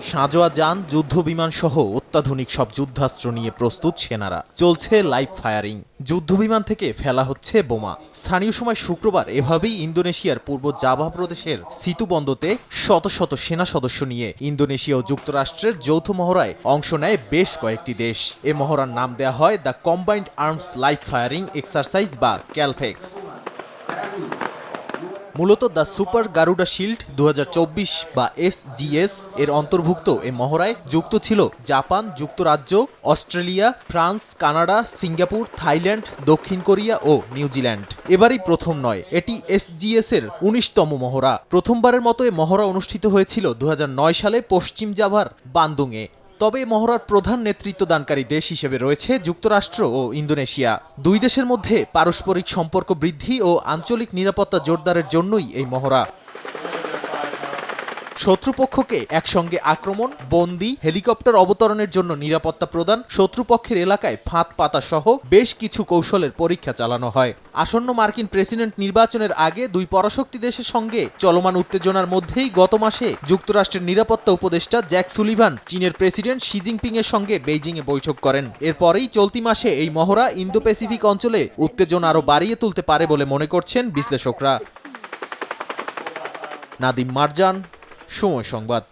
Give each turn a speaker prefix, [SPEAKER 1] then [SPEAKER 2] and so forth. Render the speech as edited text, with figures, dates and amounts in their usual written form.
[SPEAKER 1] সাঁজোয়া যান, যুদ্ধবিমান সহ অত্যাধুনিক সব যুদ্ধাস্ত্র নিয়ে প্রস্তুত সেনারা। চলছে লাইভ ফায়ারিং, যুদ্ধবিমান থেকে ফেলা হচ্ছে বোমা। স্থানীয় সময় শুক্রবার এভাবেই ইন্দোনেশিয়ার পূর্ব জাভা প্রদেশের সিতুবন্দতে শত শত সেনা সদস্য নিয়ে ইন্দোনেশিয়া ও যুক্তরাষ্ট্রের যৌথ মহড়ায় অংশ নেয় বেশ কয়েকটি দেশ। এ মহড়ার নাম দেয়া হয় the combined arms live firing exercise বা ক্যালফেক্স। মূলত দ্য সুপার গারুডা শিল্ড 2024 বা SGS এর অন্তর্ভুক্ত এ মহড়ায় যুক্ত ছিল জাপান, যুক্তরাজ্য, Australia, France, Canada, Singapore, Thailand, দক্ষিণ কোরিয়া ও নিউজিল্যান্ড। এবারই প্রথম নয়, এটি SGS এর 19তম মহড়া। প্রথমবারের মতো এ মহড়া অনুষ্ঠিত হয়েছিল 2009 সালে পশ্চিম জাভার বান্দুংয়ে। তবে মহড়ার প্রধান নেতৃত্বদানকারী দেশ হিসেবে রয়েছে যুক্তরাষ্ট্র ও ইন্দোনেশিয়া। দুই দেশের মধ্যে পারস্পরিক সম্পর্ক বৃদ্ধি ও আঞ্চলিক নিরাপত্তা জোরদারের জন্যই এই মহড়া। শত্রুপক্ষকে একসঙ্গে আক্রমণ, বন্দী, হেলিকপ্টার অবতরণের জন্য নিরাপত্তা প্রদান, শত্রুপক্ষের এলাকায় ফাঁদ পাতা সহ বেশ কিছু কৌশলের পরীক্ষা চালানো হয়। আসন্ন মার্কিন প্রেসিডেন্ট নির্বাচনের আগে দুই পরাশক্তি দেশের সঙ্গে চলমান উত্তেজনার মধ্যেই গত মাসে যুক্তরাষ্ট্রের নিরাপত্তা উপদেষ্টা জ্যাক সুলিভান চীনের প্রেসিডেন্ট শি জিনপিং এর সঙ্গে বেইজিংয়ে বৈঠক করেন। এরপরেই চলতি মাসে এই মহড়া ইন্দো প্যাসিফিক অঞ্চলে উত্তেজনা আরও বাড়িয়ে তুলতে পারে বলে মনে করছেন বিশ্লেষকরা। নাদিম মারজান, সময় সংবাদ।